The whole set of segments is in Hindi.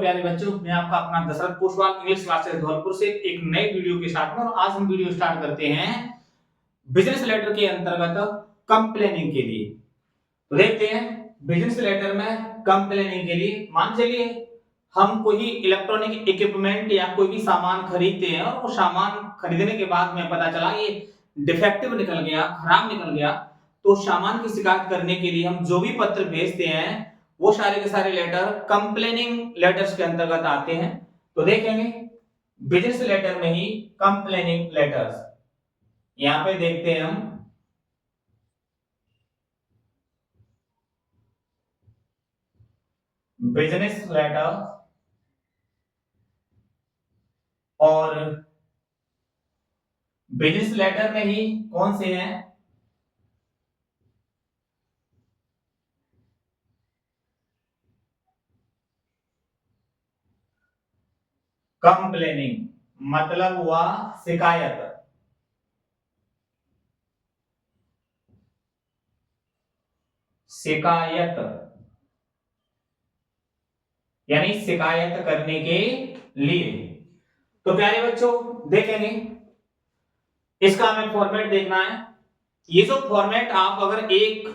प्यारे बच्चों, मैं आपका अपना दशरथ पोस्टवाल इंग्लिश क्लासेस धौलपुर से एक नए वीडियो के साथ में। और आज हम वीडियो स्टार्ट करते हैं बिजनेस लेटर के अंतर्गत कंप्लेनिंग के लिए। तो देखते हैं बिजनेस लेटर में कंप्लेनिंग के लिए मान चलिए हम कोई इलेक्ट्रॉनिक इक्विपमेंट या कोई भी सामान खरीदते हैं और वो सामान खरीदने के बाद में पता चला ये डिफेक्टिव निकल गया, खराब निकल गया, तो सामान की शिकायत करने के लिए हम जो भी पत्र भेजते हैं वो सारे के सारे लेटर कंप्लेनिंग लेटर्स के अंतर्गत आते हैं। तो देखेंगे बिजनेस लेटर में ही कंप्लेनिंग लेटर्स, यहां पे देखते हैं हम बिजनेस लेटर और बिजनेस लेटर में ही कौन से हैं, कंप्लेनिंग मतलब हुआ शिकायत, शिकायत यानी शिकायत करने के लिए। तो प्यारे बच्चों देखेंगे इसका हमें फॉर्मेट देखना है। ये जो फॉर्मेट आप अगर एक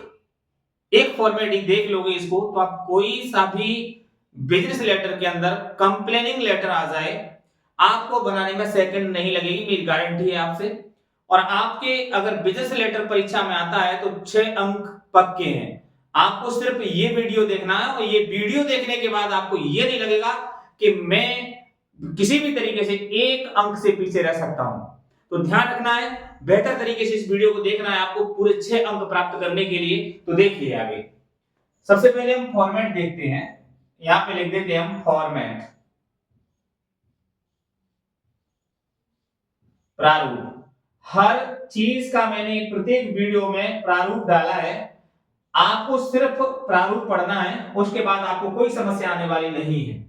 फॉर्मेट ही देख लोगे इसको तो आप कोई सा भी बिजनेस लेटर के अंदर कंप्लेनिंग लेटर आ जाए आपको बनाने में सेकंड नहीं लगेगी, मेरी गारंटी है आपसे। और आपके अगर बिजनेस लेटर परीक्षा में आता है तो 6 अंक पक्के हैं। आपको सिर्फ ये वीडियो देखना है और ये वीडियो देखने के बाद आपको ये नहीं लगेगा कि मैं किसी भी तरीके से 1 अंक से पीछे रह सकता हूं। तो ध्यान रखना है, बेहतर तरीके से इस वीडियो को देखना है आपको पूरे 6 अंक प्राप्त करने के लिए। तो देखिए आगे सबसे पहले हम फॉर्मेट देखते हैं। यहां पे लिख देते हैं हम फॉर्मेट, प्रारूप। हर चीज का मैंने प्रत्येक वीडियो में प्रारूप डाला है, आपको सिर्फ प्रारूप पढ़ना है, उसके बाद आपको कोई समस्या आने वाली नहीं है।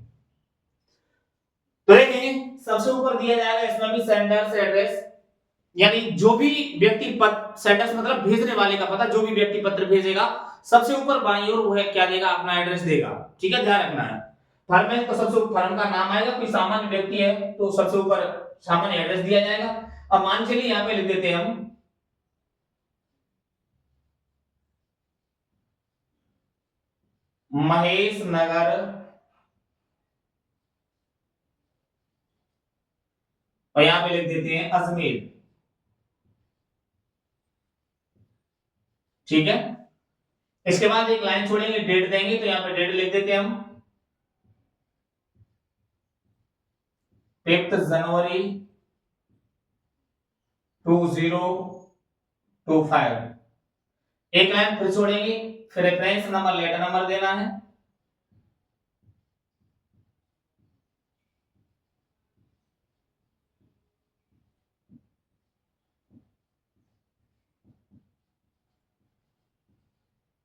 तो देखेंगे सबसे ऊपर दिया जाएगा इसमें भी सेंडर्स एड्रेस, यानी जो भी व्यक्ति सेंडर्स मतलब भेजने वाले का पता, जो भी व्यक्ति पत्र भेजेगा सबसे ऊपर बाईं ओर वो है क्या देगा, अपना एड्रेस देगा। ठीक है, ध्यान रखना है। फर्म में तो सबसे ऊपर फर्म का नाम आएगा, कोई सामान्य व्यक्ति है तो सबसे ऊपर सामान्य एड्रेस दिया जाएगा। अब मान चलिए यहां पे लिख देते हैं हम महेश नगर और यहां पे लिख देते हैं अजमेर। ठीक है, इसके बाद एक लाइन छोड़ेंगे, डेट देंगे, तो यहां पे डेट लिख देते हैं हम 5 जनवरी 2025। एक लाइन फिर छोड़ेंगे, फिर रेफरेंस नंबर लेटर नंबर देना है।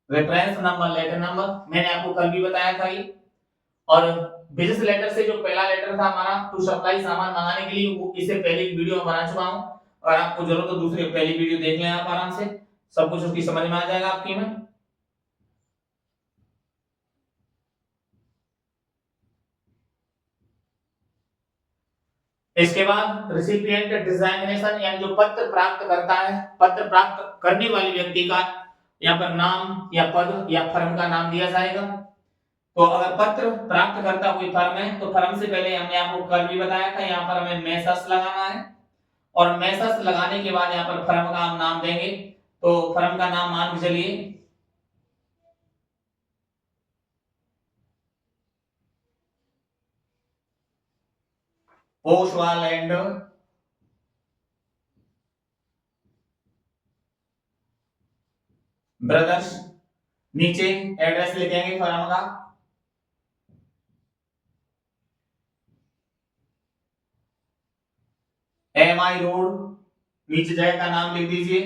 रेफरेंस नंबर लेटर नंबर मैंने आपको कल भी बताया था ये। और बिजनेस लेटर से जो पहला लेटर था हमारा टू सप्लाई सामान मंगाने के लिए, वो इससे पहले एक वीडियो बना चुका हूं, और आपको जरूरत हो दूसरी पहली वीडियो देख लें आप आराम से, सब कुछ उसकी समझ में आ जाएगा आपकी में। इसके बाद रिसिपिएंट डिजाइनेशन यानी जो पत्र प्राप्त करता है, पत्र प्राप्त करने वाले व्यक्ति का यहाँ पर नाम या पद या फर्म का नाम दिया जाएगा। तो अगर पत्र प्राप्त करता कोई फर्म है तो फर्म से पहले हमने आपको कल भी बताया था, यहाँ पर हमें मैसस लगाना है, और मैसस लगाने के बाद यहाँ पर फर्म का हम नाम देंगे। तो फर्म का नाम मान के चलिए पोस्टवाल एंड ब्रदर्स। नीचे एड्रेस लिखेंगे फर्म का, MI रोड, नीचे जगह का नाम लिख दीजिए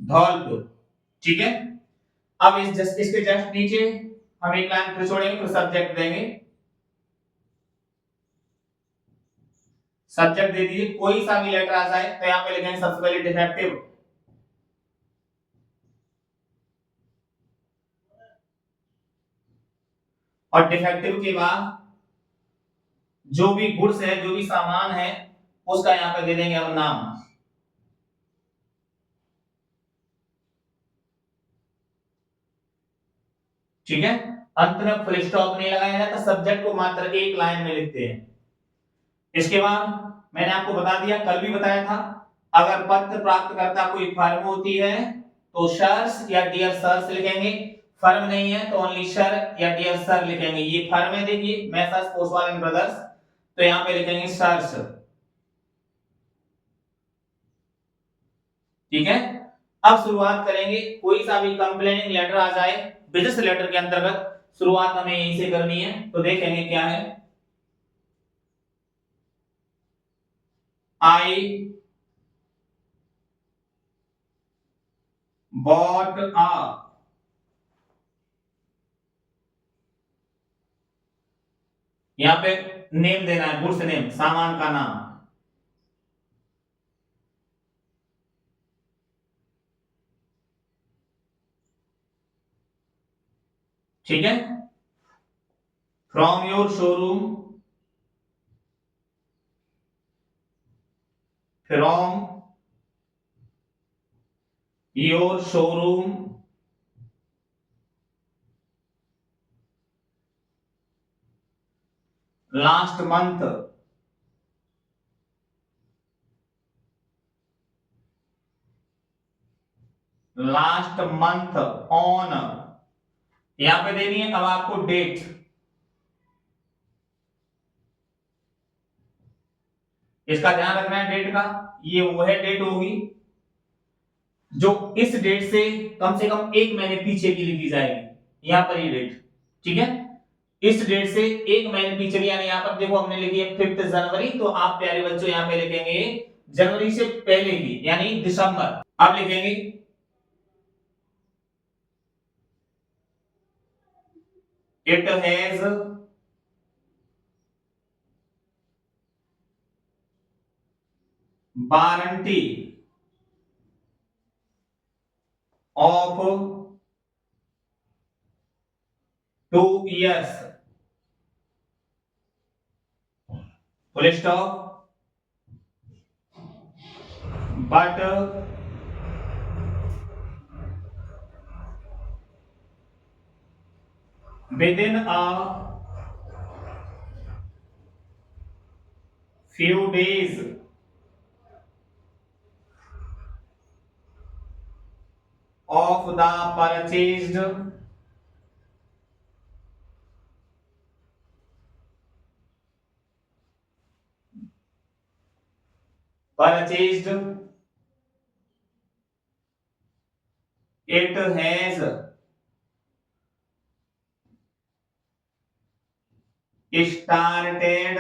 धौलपुर। ठीक है, अब इसके जस्ट नीचे हम एक लाइन फिर छोड़ेंगे, तो सब्जेक्ट देंगे, सब्जेक्ट दे दीजिए कोई सा भी लेटर आ जाए तो यहाँ पे लिखेंगे सबसे पहले डिफेक्टिव। और डिफेक्टिव के बाद जो भी गुड्स है, जो भी सामान है, उसका यहां पे दे देंगे हम नाम। ठीक है, अंत में फुल स्टॉप नहीं लगाया जाता, सब्जेक्ट को मात्र एक लाइन में लिखते हैं। इसके बाद मैंने आपको बता दिया, कल भी बताया था, अगर पत्र प्राप्तकर्ता कोई फर्म होती है तो सर्स या डियर सर्स लिखेंगे, फर्म नहीं है तो ओनली सर या डियर सर लिखेंगे। ये फर्म है, देखिए मैसर्स पोस्टवाल एंड ब्रदर्स, तो यहां पे लिखेंगे सर्स। ठीक है, अब शुरुआत करेंगे, कोई सा भी कंप्लेनिंग लेटर आ जाए बिजनेस लेटर के अंतर्गत, शुरुआत हमें यहीं से करनी है। तो देखेंगे क्या है, आई बॉट आ, यहां पे नेम देना है, गुड्स नेम, सामान का नाम। ठीक है, from your showroom, from your showroom last month, last month on, यहां पे देनी है अब आपको डेट। इसका ध्यान रखना है डेट का, ये वो है डेट होगी जो इस डेट से कम एक महीने पीछे की लिखी जाएगी, यहां पर ये डेट। ठीक है, इस डेट से एक महीने पीछे की, यानी यहां पर देखो हमने लिखी है 5 जनवरी, तो आप प्यारे बच्चों यहां पे लिखेंगे जनवरी से पहले की, यानी दिसंबर। आप लिखेंगे it has warranty of 2 years, full stop, but with in a few days of the purchased purchased it has started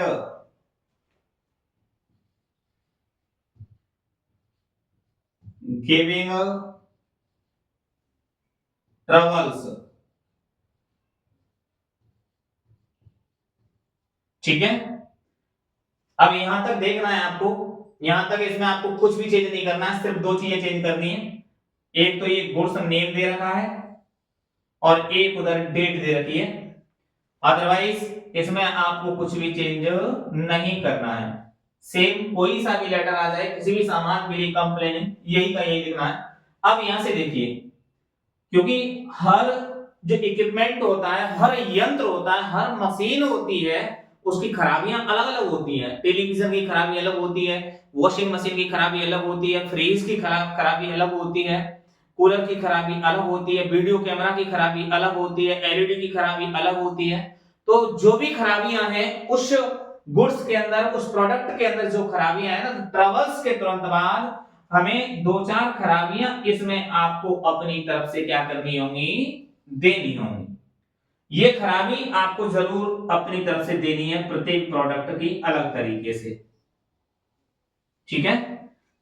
giving troubles। ठीक है, अब यहां तक देखना है आपको, यहां तक इसमें आपको कुछ भी चेंज नहीं करना है, सिर्फ दो चीजें चेंज करनी है। एक तो ये गुड्स नेम दे रखा है और एक उधर डेट दे रखी है, अदरवाइज इसमें आपको कुछ भी चेंज नहीं करना है। सेम कोई सा भी लेटर आ जाए किसी भी सामान के लिए कंप्लेन, यही का यही लिखना है। अब यहां से देखिए, क्योंकि हर जो इक्विपमेंट होता है, हर यंत्र होता है, हर मशीन होती है, उसकी खराबियां अलग अलग होती हैं। टेलीविजन की खराबी अलग होती है, वॉशिंग मशीन की खराबी अलग होती है, फ्रिज की खराबी अलग होती है, कूलर की खराबी अलग होती है, वीडियो कैमरा की खराबी अलग होती है, एलईडी की खराबी अलग होती है। तो जो भी खराबियां हैं उस गुड्स के अंदर, उस प्रोडक्ट के अंदर जो खराबियां है ना, तो ट्रबल्स के तुरंत बाद हमें दो चार खराबियां इसमें आपको अपनी तरफ से क्या करनी होंगी, देनी होंगी। ये खराबी आपको जरूर अपनी तरफ से देनी है, प्रत्येक प्रोडक्ट की अलग तरीके से। ठीक है,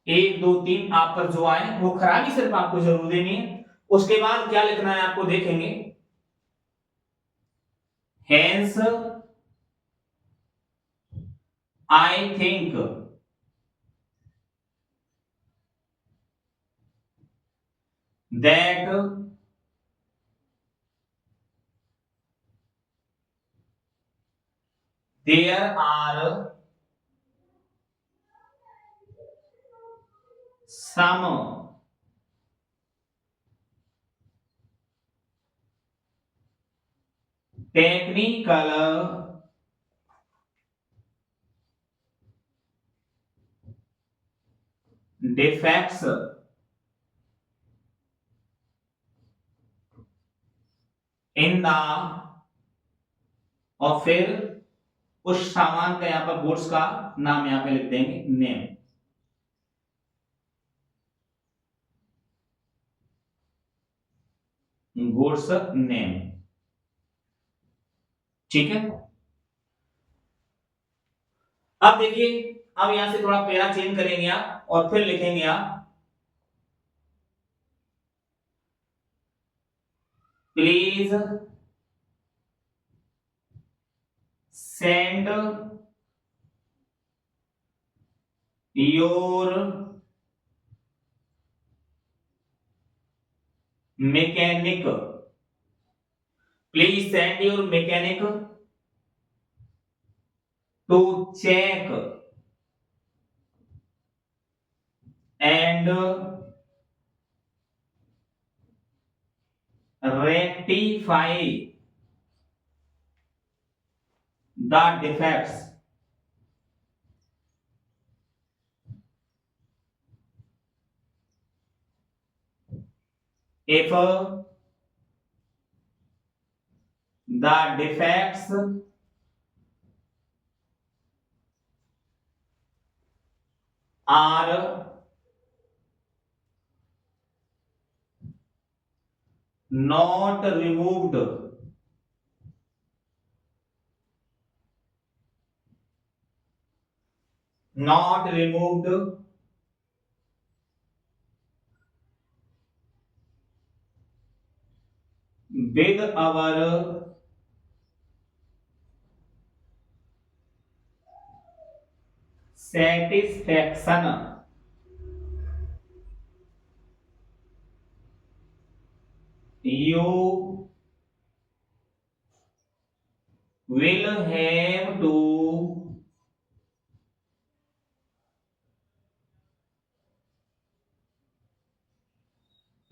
एक दो तीन आप पर जो आए वो खराबी सिर्फ आपको जरूर देनी है। उसके बाद क्या लिखना है आपको, देखेंगे hence I think that there are some technical defects in the, और फिर उस सामान का यहां पर गुड्स का नाम यहां पे लिख देंगे नेम। गुड्स नेम, ठीक है। अब देखिए, अब यहां से थोड़ा पैरा चेंज करेंगे आप और फिर लिखेंगे आप please send your mechanic, please send your mechanic to check and rectify the defects if the defects are not removed with our satisfaction, you will have to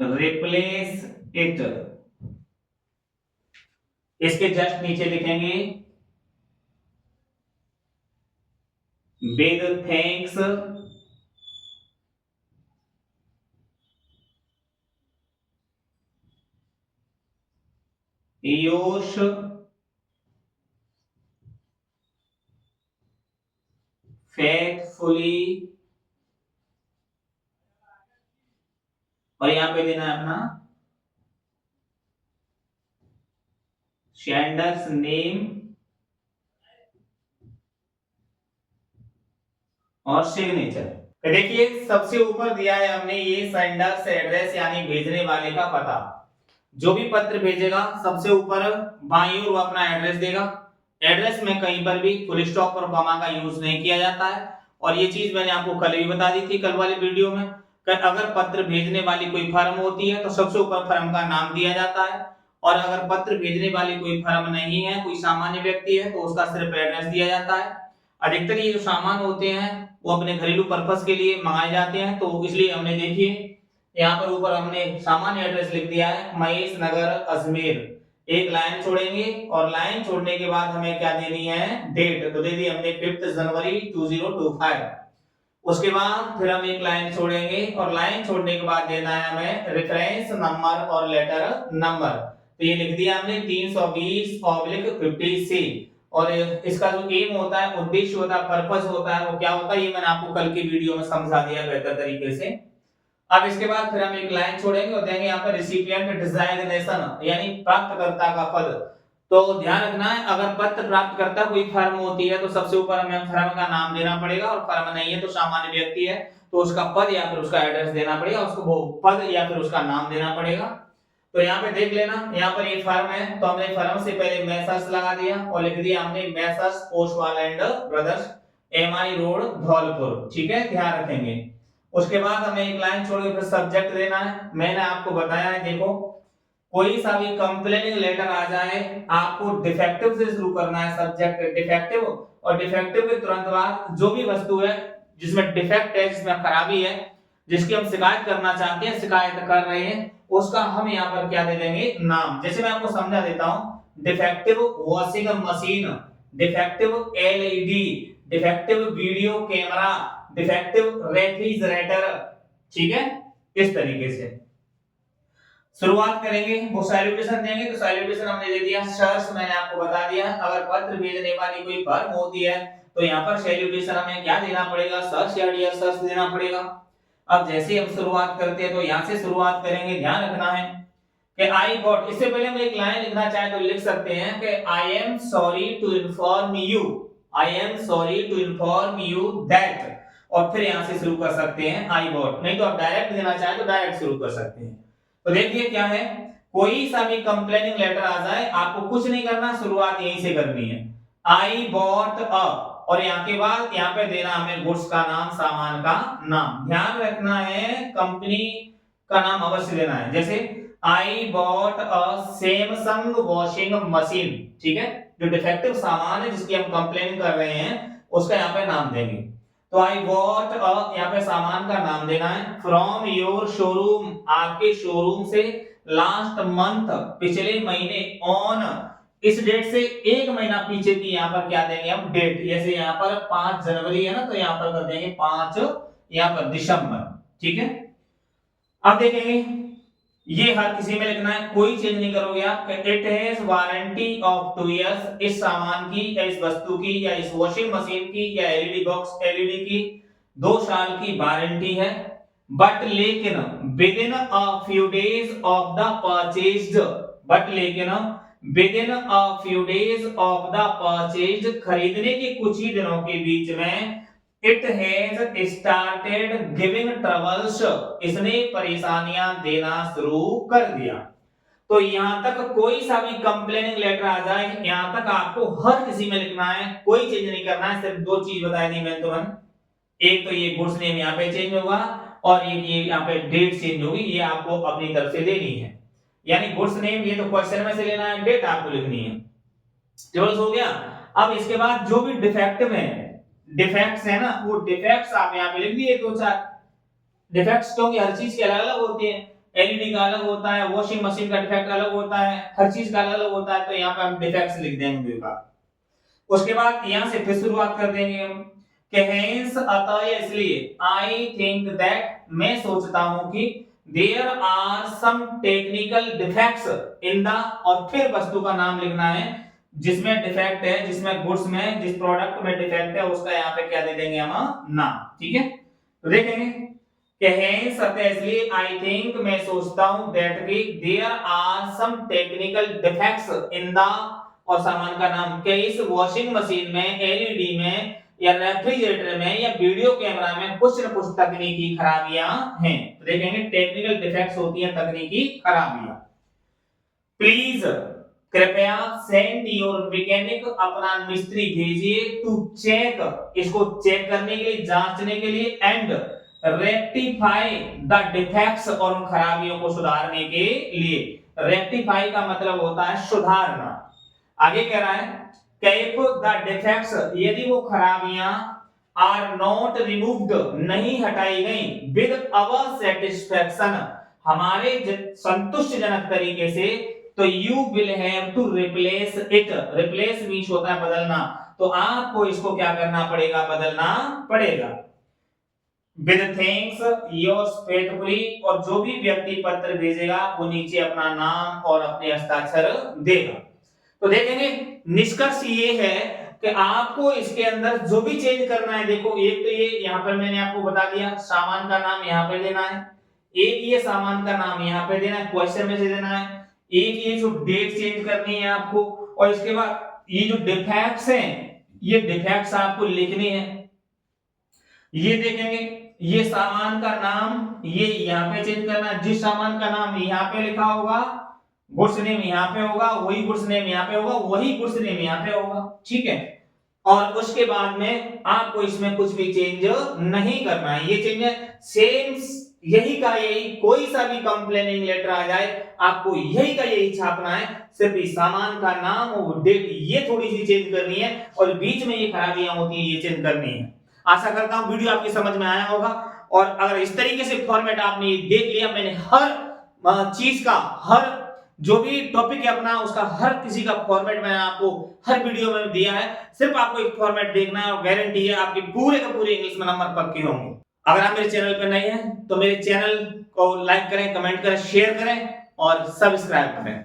replace it। इसके जस्ट नीचे लिखेंगे with thanks योश faithfully, और यहां पे देना है अपना सेंडर्स नेम और सिग्नेचर। तो देखिए, सबसे ऊपर दिया है हमने ये सेंडर्स एड्रेस यानी भेजने वाले का पता। जो भी पत्र भेजेगा सबसे ऊपर बाईं ओर वो अपना एड्रेस देगा। एड्रेस में कहीं पर भी फुल स्टॉप और कॉमा का यूज नहीं किया जाता है। और ये चीज मैंने आपको कल भी बता दी थी, कल वाली वीडियो में। अगर पत्र भेजने वाली कोई फर्म होती है तो सबसे ऊपर फर्म का नाम दिया जाता है, और अगर पत्र भेजने वाली कोई फर्म नहीं है, कोई सामान्य व्यक्ति है, तो उसका सिर्फ एड्रेस दिया जाता है। अधिकतर ये जो सामान होते हैं वो अपने घरेलू पर्पस के लिए मंगाए जाते हैं, तो इसलिए हमने देखिए यहाँ पर ऊपर हमने सामान्य एड्रेस लिख दिया है महेश नगर अजमेर। एक लाइन छोड़ेंगे और लाइन छोड़ने के बाद हमें क्या देनी है, डेट। तो दे दी हमने 5 जनवरी 2025। उसके बाद फिर हम एक लाइन छोड़ेंगे और लाइन छोड़ने के बाद देना है हमें रेफरेंस नंबर और लेटर नंबर। तो ये लिख दिया हमने 320/50C। और इसका जो एम होता है, उद्देश्य होता है, पर्पस होता है, वो क्या होता है, ये मैंने आपको कल की वीडियो में समझा दिया बेहतर तरीके से। अब इसके बाद फिर हम एक लाइन छोड़ेंगे और देंगे यहाँ पर रिसिपिएंट डिजाइनेशन यानी प्राप्तकर्ता का पद। तो ध्यान रखना है, अगर पत्र प्राप्तकर्ता कोई फर्म होती है तो सबसे ऊपर हमें फर्म का नाम देना पड़ेगा, और फर्म नहीं है तो सामान्य व्यक्ति है तो उसका पद या फिर उसका एड्रेस देना पड़ेगा, उसको वो पद या फिर उसका नाम देना पड़ेगा। तो यहाँ पे देख लेना, यहाँ पर ये फर्म है तो हमने फर्म से पहले मैसर्स लगा दिया और लिख दिया हमने Messrs Postwal and brothers, MI road Dholpur. ठीक है, ध्यान रखेंगे। उसके बाद हमें एक लाइन छोड़ के फिर सब्जेक्ट देना है। मैंने आपको बताया है, देखो कोई सा भी कंप्लेनिंग लेटर आ जाए, आपको डिफेक्टिव से शुरू करना है, सब्जेक्ट डिफेक्टिव, और डिफेक्टिव के तुरंत बाद जो भी वस्तु है जिसमें डिफेक्ट है, जिसमें खराबी है, जिसकी हम शिकायत करना चाहते हैं, शिकायत कर रहे हैं, उसका हम यहाँ पर क्या दे देंगे, नाम। जैसे मैं आपको समझा देता हूं, defective washing machine, defective LED, defective video camera, defective refrigerator, ठीक है। इस तरीके से शुरुआत करेंगे, वो सैल्यूटेशन देंगे, तो सैल्यूटेशन हमने दे दिया सर, मैंने आपको बता दिया अगर पत्र भेजने वाली कोई फर्म होती है तो यहाँ पर सैल्यूटेशन हमें क्या देना पड़ेगा, सर या डियर सर देना पड़ेगा। अब जैसे हम शुरुआत करते हैं तो यहाँ से शुरुआत करेंगे, ध्यान रखना है कि आई गॉट, इससे पहले हम एक लाइन लिखना चाहे तो लिख सकते हैं कि I am sorry to inform you, I am sorry to inform you that, और फिर यहाँ से शुरू कर सकते हैं आई गॉट, नहीं तो आप डायरेक्ट देना चाहे तो डायरेक्ट शुरू कर सकते हैं। तो देखिए क्या है, कोई सा भी कंप्लेनिंग लेटर आ जाए, आपको कुछ नहीं करना, शुरुआत यहीं से करनी है, आई बॉट अ, और यहाँ के बाद यहाँ पे देना हमें गुड्स का नाम, सामान का नाम। ध्यान रखना है कंपनी का नाम अवश्य देना है, जैसे I bought a Samsung washing machine, ठीक है। जो डिफेक्टिव सामान है जिसकी हम कंप्लेन कर रहे हैं उसका यहाँ पे नाम देंगे। तो आई बॉट अ, यहाँ पे सामान का नाम देना है, फ्रॉम योर शोरूम, आपके शोरूम से, लास्ट मंथ, पिछले महीने, ऑन, इस डेट से एक महीना पीछे की यहाँ पर क्या देंगे हम, डेट। जैसे यहाँ पर 5 जनवरी है ना, तो यहाँ पर कर देंगे 5 यहाँ पर दिसंबर, ठीक है। अब देखेंगे, ये हर किसी में लिखना है, कोई चेंज नहीं करोगे आप। It has warranty of 2 years, इस सामान की या इस वस्तु की या इस वॉशिंग मशीन की या एलईडी बॉक्स एलईडी की 2 साल की वारंटी है, बट लेकिन with in a few days of the purchased, but लेकिन with in a few days of the purchased, खरीदने के कुछ ही दिनों के बीच में, it has started giving troubles, इसने परेशानियां देना शुरू कर दिया। तो यहां तक कोई सा भी कंप्लेनिंग लेटर आ जाए, यहां तक आपको हर किसी में लिखना है, कोई चेंज नहीं करना है। सिर्फ 2 चीज बताई दी मैंने तुम्हें, एक तो ये गुड्स नेम यहाँ पे चेंज होगा, और ये यहाँ पे डेट चेंज होगी, ये आपको अपनी तरफ से देनी है। यानी गुड्स नेम ये तो क्वेश्चन में से लेना है, डेट आपको लिखनी है। टेबल्स हो गया। अब इसके बाद जो भी डिफेक्टिव है, डिफेक्ट्स है ना, वो डिफेक्ट्स आप यहाँ पे लिख दिए 2-4 डिफेक्ट्स, क्योंकि हर चीज के अलग अलग होते हैं, एलईडी का अलग होता है, वॉशिंग मशीन का डिफेक्ट अलग होता है, हर चीज का अलग अलग होता है, तो यहाँ पे हम डिफेक्ट्स लिख देंगे। उसके बाद यहाँ से फिर शुरुआत कर देंगे हम कि हेंस, अतः, इसलिए, आई थिंक दैट, मैं सोचता हूं कि, there are some technical defects in the, और फिर वस्तु का नाम लिखना है जिसमें डिफेक्ट है, जिसमें गुड्स में, जिस प्रोडक्ट में डिफेक्ट है उसका यहाँ पे क्या दे देंगे हम, नाम, ठीक है। तो देखेंगे कि हेंस, अतः, इसलिए, आई थिंक, मैं सोचता हूं, दैट की, there are some technical defects in the, और सामान का नाम, कि इस वॉशिंग मशीन में, एलईडी में, या रेफ्रिजरेटर में, या वीडियो कैमरा में कुछ न कुछ तकनीकी खराबियां हैं। तो देखेंगे टेक्निकल डिफेक्ट्स होती हैं तकनीकी खराबियां। प्लीज, कृपया, सेंड योर मैकेनिक, अपना मिस्त्री भेजिए, टू चेक, इसको चेक करने के लिए, जांचने के लिए, एंड रेक्टिफाई द डिफेक्ट्स, और उन खराबियों को सुधारने के लिए। रेक्टिफाई का मतलब होता है सुधारना। आगे कह रहा है कि इफ द डिफेक्ट्स, यदि वो खराबियां, आर नॉट रिमूव्ड, नहीं हटाई गई, विद अवर सेटिस्फैक्शन, हमारे संतुष्टिजनक तरीके से, तो you will have to replace it, replace means होता है बदलना, तो आपको इसको क्या करना पड़ेगा, बदलना पड़ेगा। विद थैंक्स, योर्स फेथफुली, और जो भी व्यक्ति पत्र भेजेगा वो नीचे अपना नाम और अपने हस्ताक्षर देगा। तो देखेंगे निष्कर्ष ये है कि आपको इसके अंदर जो भी चेंज करना है, देखो एक तो ये यहाँ पर मैंने आपको बता दिया, सामान का नाम यहाँ पे देना है, एक ये सामान का नाम यहाँ पे देना है, क्वेश्चन में से देना है, एक ये जो डेट चेंज करनी है आपको, और इसके बाद ये जो डिफेक्ट्स हैं, ये डिफेक्ट्स आपको लिखने हैं। ये देखेंगे, ये सामान का नाम ये यहाँ पे चेंज करना है, जिस सामान का नाम यहाँ पे लिखा होगा, गुड्स नेम यहाँ पे होगा, वही गुड्स नेम यहाँ पे होगा, वही गुड्स नेम यहाँ पे होगा, ठीक है। और उसके बाद में आपको इसमें कुछ भी चेंज नहीं करना है, ये चेंज है सेम यही का यही, कोई सा भी कंप्लेनिंग लेटर आ जाए आपको यही का यही छापना है, सिर्फ इस सामान का नाम और डेट ये थोड़ी सी चेंज करनी है और बीच में ये खराबियां होती है ये चेंज करनी है। आशा करता हूं वीडियो आपकी समझ में आया होगा, और अगर इस तरीके से फॉर्मेट आपने देख लिया, मैंने हर चीज का, हर जो भी टॉपिक है अपना उसका हर किसी का फॉर्मेट मैंने आपको हर वीडियो में दिया है, सिर्फ आपको एक फॉर्मेट देखना है और गारंटी है आपके पूरे के पूरे इंग्लिश में नंबर पक्के होंगे। अगर आप मेरे चैनल पर नए हैं तो मेरे चैनल को लाइक करें, कमेंट करें, शेयर करें और सब्सक्राइब करें।